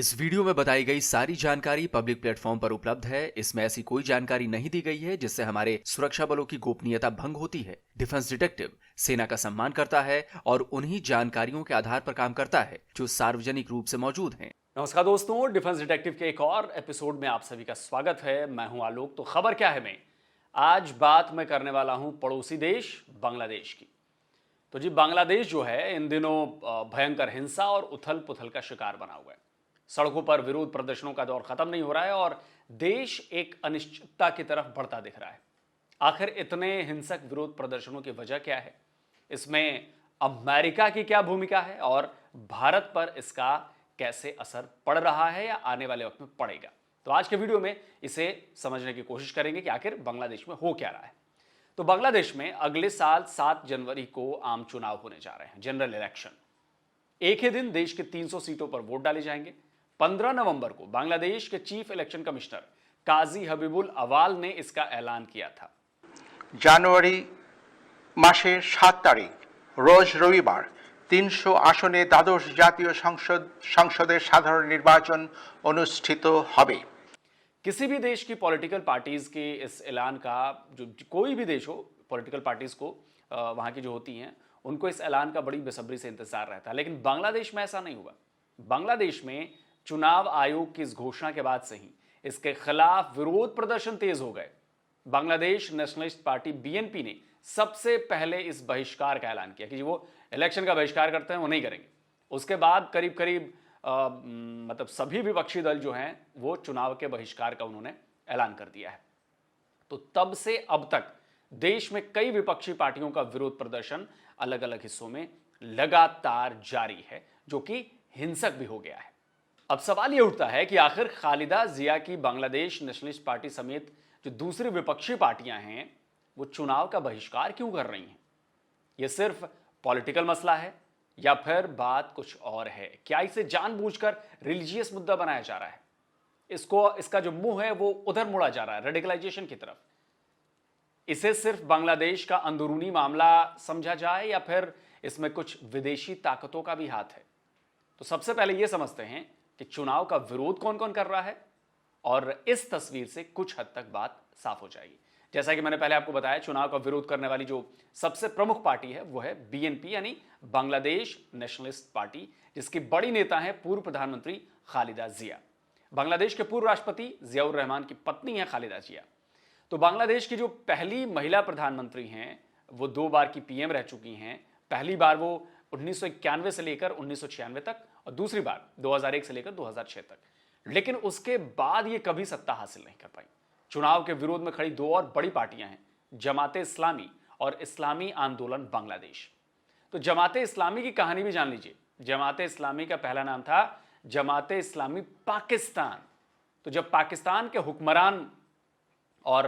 इस वीडियो में बताई गई सारी जानकारी पब्लिक प्लेटफॉर्म पर उपलब्ध है। इसमें ऐसी कोई जानकारी नहीं दी गई है जिससे हमारे सुरक्षा बलों की गोपनीयता भंग होती है। डिफेंस डिटेक्टिव सेना का सम्मान करता है और उन्हीं जानकारियों के आधार पर काम करता है जो सार्वजनिक रूप से मौजूद हैं। नमस्कार दोस्तों, डिफेंस डिटेक्टिव के एक और एपिसोड में आप सभी का स्वागत है। मैं हूं आलोक। तो खबर क्या है, आज बात मैं करने वाला हूं पड़ोसी देश बांग्लादेश की। तो जी, बांग्लादेश जो है इन दिनों भयंकर हिंसा और उथल पुथल का शिकार बना हुआ है। सड़कों पर विरोध प्रदर्शनों का दौर खत्म नहीं हो रहा है और देश एक अनिश्चितता की तरफ बढ़ता दिख रहा है। आखिर इतने हिंसक विरोध प्रदर्शनों की वजह क्या है, इसमें अमेरिका की क्या भूमिका है और भारत पर इसका कैसे असर पड़ रहा है या आने वाले वक्त में पड़ेगा। तो आज के वीडियो में इसे समझने की कोशिश करेंगे कि आखिर बांग्लादेश में हो क्या रहा है। तो बांग्लादेश में अगले साल 7 जनवरी को आम चुनाव होने जा रहे हैं, जनरल इलेक्शन। एक ही दिन देश के 300 सीटों पर वोट डाले जाएंगे। 15 नवंबर को बांग्लादेश के चीफ इलेक्शन कमिश्नर काजी हबीबुल अवाल ने इसका ऐलान किया था। জানুয়ারি মাসের 7 তারিখ রোজ রবিবার 300 আসনে দ্বাদশ জাতীয় সংসদের সাধারণ নির্বাচন অনুষ্ঠিত হবে। किसी भी देश की पॉलिटिकल पार्टीज के इस ऐलान का, जो कोई भी देश हो, पॉलिटिकल पार्टीज को वहां की जो होती हैं उनको इस ऐलान का बड़ी बेसब्री से इंतजार रहता है। लेकिन बांग्लादेश में ऐसा नहीं हुआ। बांग्लादेश में चुनाव आयोग की इस घोषणा के बाद से ही इसके खिलाफ विरोध प्रदर्शन तेज हो गए। बांग्लादेश नेशनलिस्ट पार्टी बीएनपी ने सबसे पहले इस बहिष्कार का ऐलान किया कि जी वो इलेक्शन का बहिष्कार करते हैं, वो नहीं करेंगे। उसके बाद करीब करीब मतलब सभी विपक्षी दल जो हैं वो चुनाव के बहिष्कार का उन्होंने ऐलान कर दिया है। तो तब से अब तक देश में कई विपक्षी पार्टियों का विरोध प्रदर्शन अलग अलग हिस्सों में लगातार जारी है, जो कि हिंसक भी हो गया है। अब सवाल यह उठता है कि आखिर खालिदा जिया की बांग्लादेश नेशनलिस्ट पार्टी समेत जो दूसरी विपक्षी पार्टियां हैं वो चुनाव का बहिष्कार क्यों कर रही हैं? यह सिर्फ पॉलिटिकल मसला है या फिर बात कुछ और है? क्या इसे जानबूझकर रिलीजियस मुद्दा बनाया जा रहा है? इसका जो मुंह है वो उधर मुड़ा जा रहा है, रेडिकलाइजेशन की तरफ। इसे सिर्फ बांग्लादेश का अंदरूनी मामला समझा जाए या फिर इसमें कुछ विदेशी ताकतों का भी हाथ है? तो सबसे पहले यह समझते हैं कि चुनाव का विरोध कौन कौन कर रहा है और इस तस्वीर से कुछ हद तक बात साफ हो जाएगी। जैसा कि मैंने पहले आपको बताया, चुनाव का विरोध करने वाली जो सबसे प्रमुख पार्टी है वो है बीएनपी, यानी बांग्लादेश नेशनलिस्ट पार्टी, जिसकी बड़ी नेता है पूर्व प्रधानमंत्री खालिदा जिया। बांग्लादेश के पूर्व राष्ट्रपति जियाउर रहमान की पत्नी है खालिदा जिया। तो बांग्लादेश की जो पहली महिला प्रधानमंत्री हैं वो 2 बार की पीएम रह चुकी हैं। पहली बार वो 1991 से लेकर 1996 तक और दूसरी बार 2001 से लेकर 2006 तक। लेकिन उसके बाद ये कभी सत्ता हासिल नहीं कर पाई। चुनाव के विरोध में खड़ी 2 और बड़ी पार्टियां हैं, जमाते इस्लामी और इस्लामी आंदोलन बांग्लादेश। तो जमाते इस्लामी की कहानी भी जान लीजिए। जमाते इस्लामी का पहला नाम था जमाते इस्लामी पाकिस्तान। तो जब पाकिस्तान के हुक्मरान और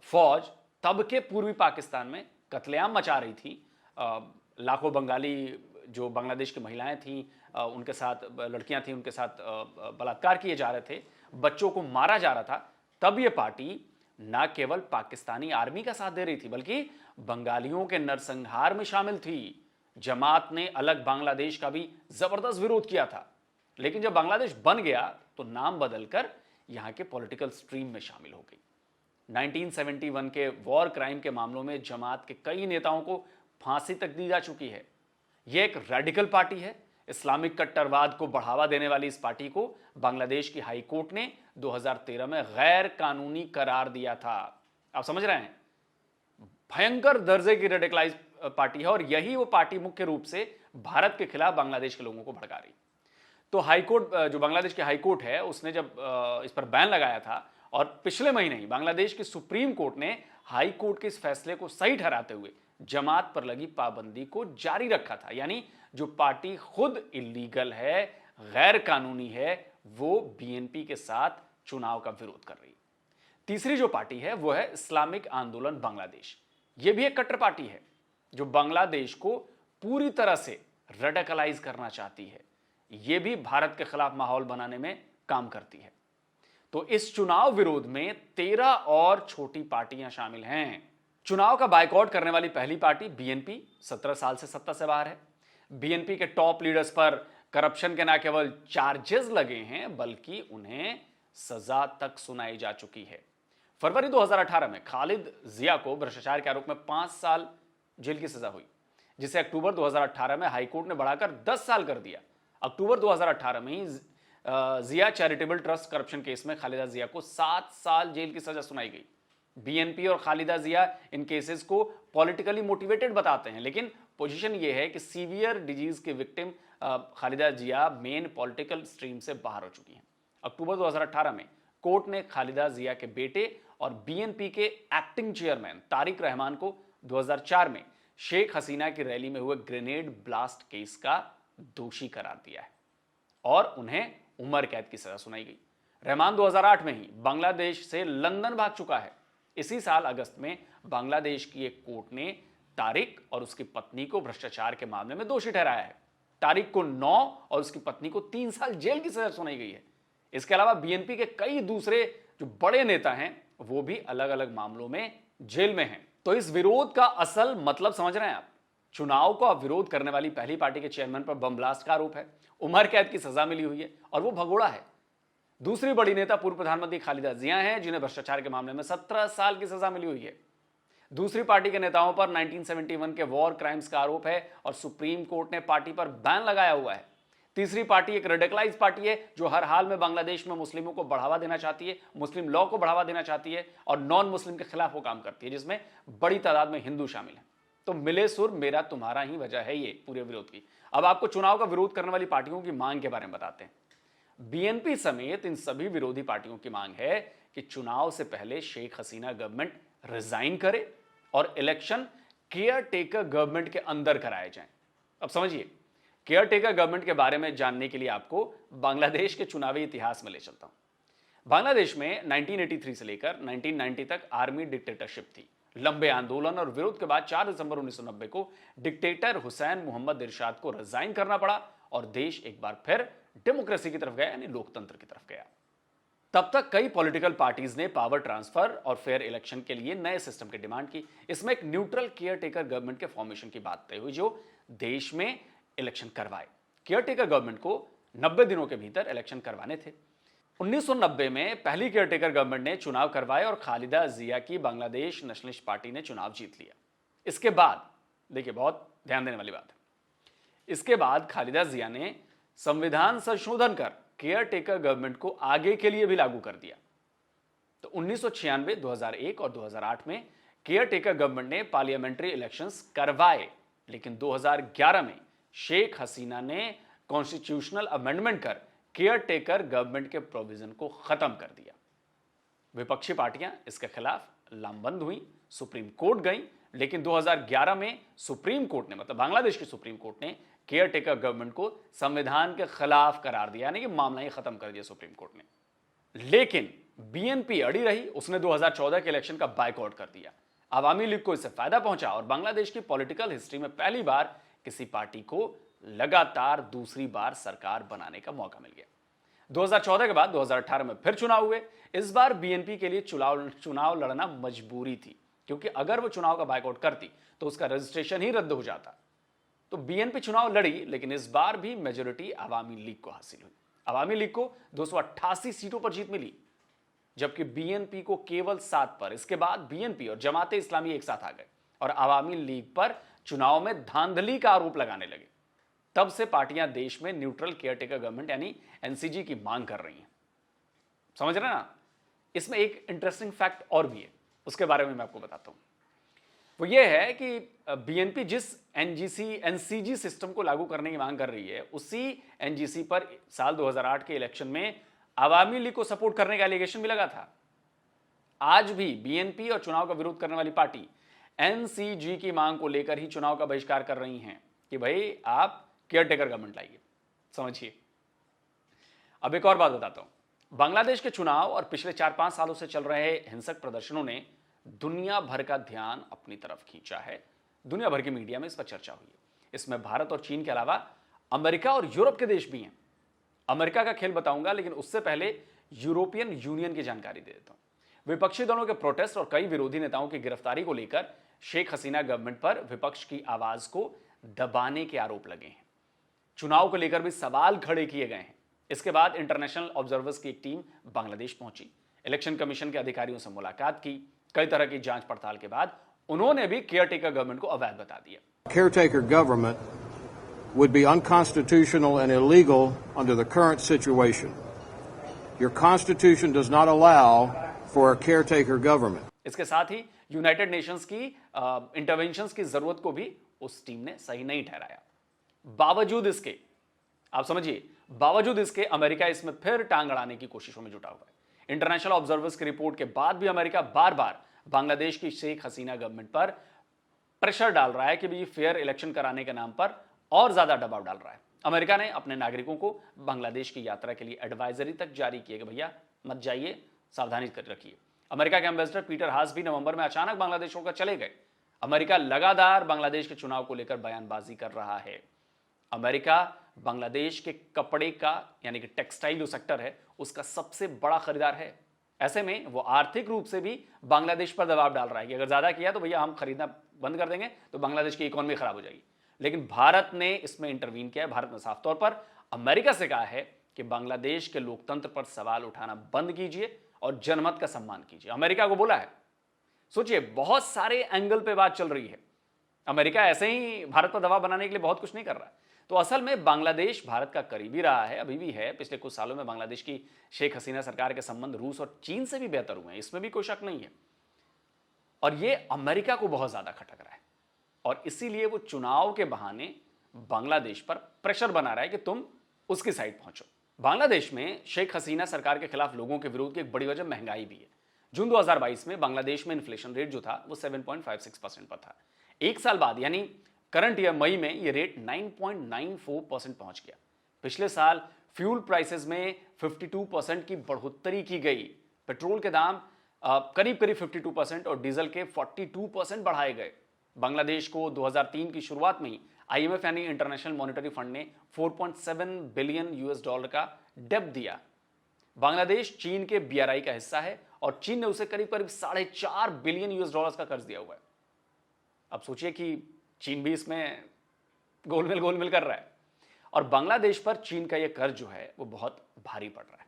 फौज तब के पूर्वी पाकिस्तान में कत्लेआम मचा रही थी, लाखों बंगाली जो बांग्लादेश की महिलाएं थीं, उनके साथ लड़कियां थीं, उनके साथ बलात्कार किए जा रहे थे, बच्चों को मारा जा रहा था, तब यह पार्टी न केवल पाकिस्तानी आर्मी का साथ दे रही थी बल्कि बंगालियों के नरसंहार में शामिल थी। जमात ने अलग बांग्लादेश का भी जबरदस्त विरोध किया था। लेकिन जब बांग्लादेश बन गया तो नाम बदलकर यहां के पॉलिटिकल स्ट्रीम में शामिल हो गई। 1971 के वॉर क्राइम के मामलों में जमात के कई नेताओं को फांसी तक दी जा चुकी है। यह एक रेडिकल पार्टी है। इस्लामिक कट्टरवाद को बढ़ावा देने वाली इस पार्टी को बांग्लादेश की हाई कोर्ट ने 2013 में गैर कानूनी करार दिया था। आप समझ रहे हैं, भयंकर दर्जे की रेडिकलाइज पार्टी है और यही वो पार्टी मुख्य रूप से भारत के खिलाफ बांग्लादेश के लोगों को भड़का रही। तो हाईकोर्ट, जो बांग्लादेश की हाईकोर्ट है, उसने जब इस पर बैन लगाया था और पिछले महीने ही बांग्लादेश की सुप्रीम कोर्ट ने हाई कोर्ट के इस फैसले को सही ठहराते हुए जमात पर लगी पाबंदी को जारी रखा था। यानी जो पार्टी खुद इलीगल है, गैर कानूनी है, वो बीएनपी के साथ चुनाव का विरोध कर रही। तीसरी जो पार्टी है वो है इस्लामिक आंदोलन बांग्लादेश। ये भी एक कट्टर पार्टी है जो बांग्लादेश को पूरी तरह से रेडिकलाइज करना चाहती है। ये भी भारत के खिलाफ माहौल बनाने में काम करती है। तो इस चुनाव विरोध में 13 और छोटी पार्टियां शामिल हैं। चुनाव का बायकॉट करने वाली पहली पार्टी बीएनपी 17 साल से सत्ता से बाहर है। बीएनपी के टॉप लीडर्स पर करप्शन के न केवल चार्जेस लगे हैं बल्कि उन्हें सजा तक सुनाई जा चुकी है। फरवरी 2018 में खालिद जिया को भ्रष्टाचार के आरोप में 5 साल जेल की सजा हुई, जिसे अक्टूबर 2018 में हाईकोर्ट ने बढ़ाकर 10 साल कर दिया। अक्टूबर 2018 में ही जिया चैरिटेबल ट्रस्ट करप्शन केस में खालिदा जिया को 7 साल जेल की सजा सुनाई गई। बीएनपी और खालिदा जिया इन केसेस को पॉलिटिकली मोटिवेटेड बताते हैं, लेकिन पोजीशन यह है कि सीवियर डिजीज के विक्टिम खालिदा जिया मेन पॉलिटिकल स्ट्रीम से बाहर हो चुकी हैं। अक्टूबर 2018 में कोर्ट ने खालिदा जिया के बेटे और बीएनपी के एक्टिंग चेयरमैन तारिक रहमान को 2004 में शेख हसीना की रैली में हुए ग्रेनेड ब्लास्ट केस का दोषी करार दिया है और उन्हें उम्र कैद की सजा सुनाई गई। रहमान 2008 में ही बांग्लादेश से लंदन भाग चुका है। इसी साल अगस्त में बांग्लादेश की एक कोर्ट ने तारिक और उसकी पत्नी को भ्रष्टाचार के मामले में दोषी ठहराया है। तारिक को 9 और उसकी पत्नी को 3 साल जेल की सजा सुनाई गई है। इसके अलावा बीएनपी के कई दूसरे जो बड़े नेता हैं वो भी अलग अलग मामलों में जेल में हैं। तो इस विरोध का असल मतलब समझ रहे हैं आप? चुनाव का विरोध करने वाली पहली पार्टी के चेयरमैन पर बम ब्लास्ट का आरोप है, उम्र कैद की सजा मिली हुई है और वो भगोड़ा है। दूसरी बड़ी नेता पूर्व प्रधानमंत्री खालिदा जिया हैं, जिन्हें भ्रष्टाचार के मामले में 17 साल की सजा मिली हुई है। दूसरी पार्टी के नेताओं पर 1971 के वॉर क्राइम्स का आरोप है और सुप्रीम कोर्ट ने पार्टी पर बैन लगाया हुआ है। तीसरी पार्टी एक रेडिकलाइज पार्टी है जो हर हाल में बांग्लादेश में मुस्लिमों को बढ़ावा देना चाहती है, मुस्लिम लॉ को बढ़ावा देना चाहती है और नॉन मुस्लिम के खिलाफ वो काम करती है, जिसमें बड़ी तादाद में हिंदू शामिल हैं। तो मिले सुर मेरा तुम्हारा ही वजह है ये पूरे विरोध की। अब आपको चुनाव का विरोध करने वाली पार्टियों की मांग के बारे में बताते हैं। बीएनपी समेत इन सभी विरोधी पार्टियों की मांग है कि चुनाव से पहले शेख हसीना गवर्नमेंट रिजाइन करे और इलेक्शन केयर टेकर गवर्नमेंट के अंदर कराए जाएं। अब समझिए, केयर टेकर गवर्नमेंट के बारे में जानने के लिए आपको बांग्लादेश के चुनावी इतिहास में ले चलता हूं। बांग्लादेश में 1983 से लेकर 1990 तक आर्मी डिक्टेटरशिप थी। लंबे आंदोलन और विरोध के बाद 4 दिसंबर 1990 को डिक्टेटर हुसैन मोहम्मद इरशाद को रिजाइन करना पड़ा और देश एक बार फिर डेमोक्रेसी की तरफ गया, यानी लोकतंत्र की तरफ गया। तब तक कई पॉलिटिकल पार्टीज ने पावर ट्रांसफर और फेयर इलेक्शन के लिए नए सिस्टम की डिमांड की। इसमें एक न्यूट्रल केयर टेकर गवर्नमेंट के फॉर्मेशन की बात तय हुई जो देश में इलेक्शन करवाए। केयर टेकर गवर्नमेंट को 90 दिनों के भीतर इलेक्शन करवाने थे। 1990 में पहली केयर टेकर गवर्नमेंट ने चुनाव करवाए और खालिदा जिया की बांग्लादेश नेशनलिस्ट पार्टी ने चुनाव जीत लिया। इसके बाद देखिए, बहुत ध्यान देने वाली बात है, इसके बाद खालिदा जिया ने संविधान संशोधन कर केयर टेकर गवर्नमेंट को आगे के लिए भी लागू कर दिया। तो 1996, 2001 और 2008 में केयर टेकर गवर्नमेंट ने पार्लियामेंट्री इलेक्शंस करवाए, लेकिन 2011 में शेख हसीना ने कॉन्स्टिट्यूशनल अमेंडमेंट कर केयर टेकर गवर्नमेंट के प्रोविजन को खत्म कर दिया। विपक्षी पार्टियां इसके खिलाफ लामबंद हुई, सुप्रीम कोर्ट गई, लेकिन 2011 में सुप्रीम कोर्ट ने, मतलब बांग्लादेश की सुप्रीम कोर्ट ने केयर टेकर गवर्नमेंट को संविधान के खिलाफ करार दिया, यानी कि मामला ही खत्म कर दिया सुप्रीम कोर्ट ने। लेकिन बीएनपी अड़ी रही, उसने 2014 के इलेक्शन का बायकॉट कर दिया। अवामी लीग को इससे फायदा पहुंचा और बांग्लादेश की पॉलिटिकल हिस्ट्री में पहली बार किसी पार्टी को लगातार दूसरी बार सरकार बनाने का मौका मिल गया। 2014 के बाद 2018 में फिर चुनाव हुए। इस बार बीएनपी के लिए चुनाव लड़ना मजबूरी थी, क्योंकि अगर वो चुनाव का बायकॉट करती तो उसका रजिस्ट्रेशन ही रद्द हो जाता। तो बीएनपी चुनाव लड़ी, लेकिन इस बार भी मेजोरिटी अवामी लीग को हासिल हुई। अवामी लीग को 288 सीटों पर जीत मिली, जबकि बीएनपी को केवल 7 पर। इसके बाद बीएनपी और जमाते इस्लामी एक साथ आ गए और अवामी लीग पर चुनाव में धांधली का आरोप लगाने लगे। तब से पार्टियां देश में न्यूट्रल केयरटेकर गवर्नमेंट यानी एनसीजी की मांग कर रही हैं। समझ रहे हैं ना? इसमें एक इंटरेस्टिंग फैक्ट और भी है, उसके बारे में मैं आपको बताता हूं। वो ये है कि बीएनपी जिस एनसीजी सिस्टम को लागू करने की मांग कर रही है, उसी एनजीसी पर साल 2008 के इलेक्शन में अवामी लीग को सपोर्ट करने का एलिगेशन भी लगा था। आज भी बीएनपी और चुनाव का विरोध करने वाली पार्टी एनसीजी की मांग को लेकर ही चुनाव का बहिष्कार कर रही हैं कि भाई आप केयरटेकर गवर्नमेंट लाइए। समझिए, अब एक और बात बताता हूं। बांग्लादेश के चुनाव और पिछले 4-5 सालों से चल रहे हिंसक प्रदर्शनों ने दुनिया भर का ध्यान अपनी तरफ खींचा है। दुनिया भर की मीडिया में इस पर चर्चा हुई है। इसमें भारत और चीन के अलावा अमेरिका और यूरोप के देश भी हैं। अमेरिका का खेल बताऊंगा, लेकिन उससे पहले यूरोपियन यूनियन की जानकारी दे देता हूं। विपक्षी दलों के प्रोटेस्ट और कई विरोधी नेताओं की गिरफ्तारी को लेकर शेख हसीना गवर्नमेंट पर विपक्ष की आवाज को दबाने के आरोप लगे हैं। चुनाव को लेकर भी सवाल खड़े किए गए हैं। इसके बाद इंटरनेशनल ऑब्जर्वर्स की एक टीम बांग्लादेश पहुंची, इलेक्शन कमीशन के अधिकारियों से मुलाकात की, कई तरह की जांच पड़ताल के बाद उन्होंने भी केयरटेकर गवर्नमेंट को अवैध बता दिया। Caretaker government would be unconstitutional and illegal under the current situation. Your constitution does not allow for a caretaker government. इसके साथ ही यूनाइटेड नेशंस की इंटरवेंशंस की जरूरत को भी उस टीम ने सही नहीं ठहराया। बावजूद इसके, आप समझिए, बावजूद इसके अमेरिका इसमें फिर टांग अड़ाने की कोशिशों में जुटा हुआ है। इंटरनेशनल ऑब्जर्वर्स की रिपोर्ट के बाद भी अमेरिका बार बार बांग्लादेश की शेख हसीना गवर्नमेंट पर प्रेशर डाल रहा है कि भी फेयर इलेक्शन कराने के नाम पर और ज्यादा दबाव डाल रहा है। अमेरिका ने अपने नागरिकों को बांग्लादेश की यात्रा के लिए एडवाइजरी तक जारी की है कि भैया मत जाइए, सावधानी कर रखिए। अमेरिका के एम्बेसडर पीटर हास भी नवंबर में अचानक बांग्लादेश छोड़कर चले गए। अमेरिका लगातार बांग्लादेश के चुनाव को लेकर बयानबाजी कर रहा है। अमेरिका बांग्लादेश के कपड़े का यानी कि टेक्सटाइल जो सेक्टर है उसका सबसे बड़ा खरीदार है। ऐसे में वो आर्थिक रूप से भी बांग्लादेश पर दबाव डाल रहा है कि अगर ज्यादा किया तो भैया हम खरीदना बंद कर देंगे, तो बांग्लादेश की इकोनॉमी खराब हो जाएगी। लेकिन भारत ने इसमें इंटरवीन किया है। भारत ने साफ तौर पर अमेरिका से कहा है कि बांग्लादेश के लोकतंत्र पर सवाल उठाना बंद कीजिए और जनमत का सम्मान कीजिए। अमेरिका को बोला है। सोचिए, बहुत सारे एंगल पे बात चल रही है। अमेरिका ऐसे ही भारत पर दबाव बनाने के लिए बहुत कुछ नहीं कर रहा है। तो असल में बांग्लादेश भारत का करीबी रहा है, अभी भी है। पिछले कुछ सालों में बांग्लादेश की शेख हसीना सरकार के संबंध रूस और चीन से भी बेहतर हुए हैं, इसमें भी कोई शक नहीं है। और ये अमेरिका को बहुत ज्यादा खटक रहा है और इसीलिए वो चुनाव के बहाने बांग्लादेश पर प्रेशर बना रहा है कि तुम उसकी साइड पहुंचो। बांग्लादेश में शेख हसीना सरकार के खिलाफ लोगों के विरोध की एक बड़ी वजह महंगाई भी है। जून 2022 में बांग्लादेश में इन्फ्लेशन रेट जो था वो 7.56% पर था। एक साल बाद यानी करंट ईयर मई में ये रेट 9.94% पहुंच गया। पिछले साल फ्यूल प्राइसेस में 52% की बढ़ोतरी की गई। पेट्रोल के दाम करीब 52% और डीजल के 42% बढ़ाए गए। बांग्लादेश को 2003 की शुरुआत में ही आईएमएफ यानी इंटरनेशनल मॉनेटरी फंड ने $4.7 बिलियन का डेब्ट दिया। बांग्लादेश चीन के बीआरआई का हिस्सा है और चीन ने उसे करीब $4.5 बिलियन का कर्ज दिया हुआ है। अब सोचिए कि चीन भी इसमें गोलमेल कर रहा है और बांग्लादेश पर चीन का यह कर्ज जो है वो बहुत भारी पड़ रहा है।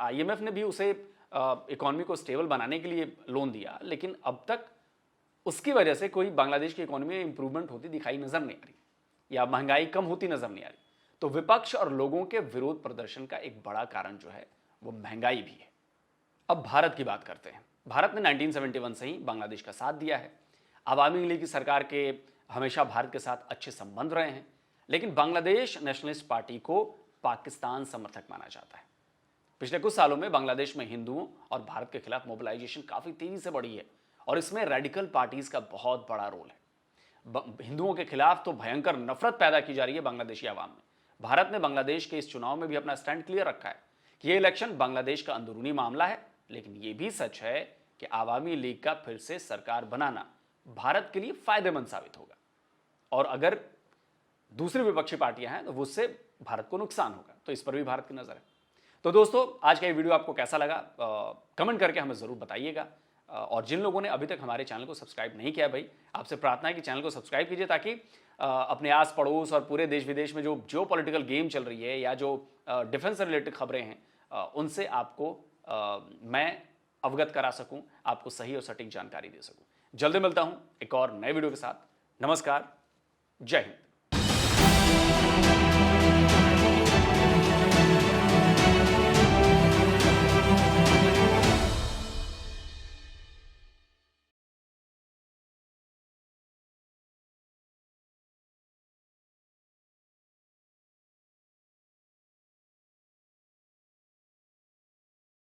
आईएमएफ ने भी उसे इकोनॉमी को स्टेबल बनाने के लिए लोन दिया, लेकिन अब तक उसकी वजह से कोई बांग्लादेश की इकोनॉमी में इंप्रूवमेंट होती दिखाई नजर नहीं आ रही या महंगाई कम होती नजर नहीं आ रही। तो विपक्ष और लोगों के विरोध प्रदर्शन का एक बड़ा कारण जो है वो महंगाई भी है। अब भारत की बात करते हैं। भारत ने 1971 से ही बांग्लादेश का साथ दिया है। अवामी लीग की सरकार के हमेशा भारत के साथ अच्छे संबंध रहे हैं, लेकिन बांग्लादेश नेशनलिस्ट पार्टी को पाकिस्तान समर्थक माना जाता है। पिछले कुछ सालों में बांग्लादेश में हिंदुओं और भारत के खिलाफ मोबिलाइजेशन काफी तेजी से बढ़ी है और इसमें रेडिकल पार्टीज का बहुत बड़ा रोल है। हिंदुओं के खिलाफ तो भयंकर नफरत पैदा की जा रही है बांग्लादेशी आवाम में। भारत ने बांग्लादेश के इस चुनाव में भी अपना स्टैंड क्लियर रखा है कि यह इलेक्शन बांग्लादेश का अंदरूनी मामला है, लेकिन यह भी सच है कि आवामी लीग का फिर से सरकार बनाना भारत के लिए फायदेमंद साबित होगा और अगर दूसरी विपक्षी पार्टियां हैं तो उससे भारत को नुकसान होगा। तो इस पर भी भारत की नजर है। तो दोस्तों, आज का ये वीडियो आपको कैसा लगा कमेंट करके हमें जरूर बताइएगा। और जिन लोगों ने अभी तक हमारे चैनल को सब्सक्राइब नहीं किया, भाई आपसे प्रार्थना है कि चैनल को सब्सक्राइब कीजिए ताकि अपने आस पड़ोस और पूरे देश विदेश में जो पॉलिटिकल गेम चल रही है या जो डिफेंस से रिलेटेड खबरें हैं उनसे आपको मैं अवगत करा सकूं, आपको सही और सटीक जानकारी दे सकूं। जल्दी मिलता हूं एक और नए वीडियो के साथ। नमस्कार, जय हिंद।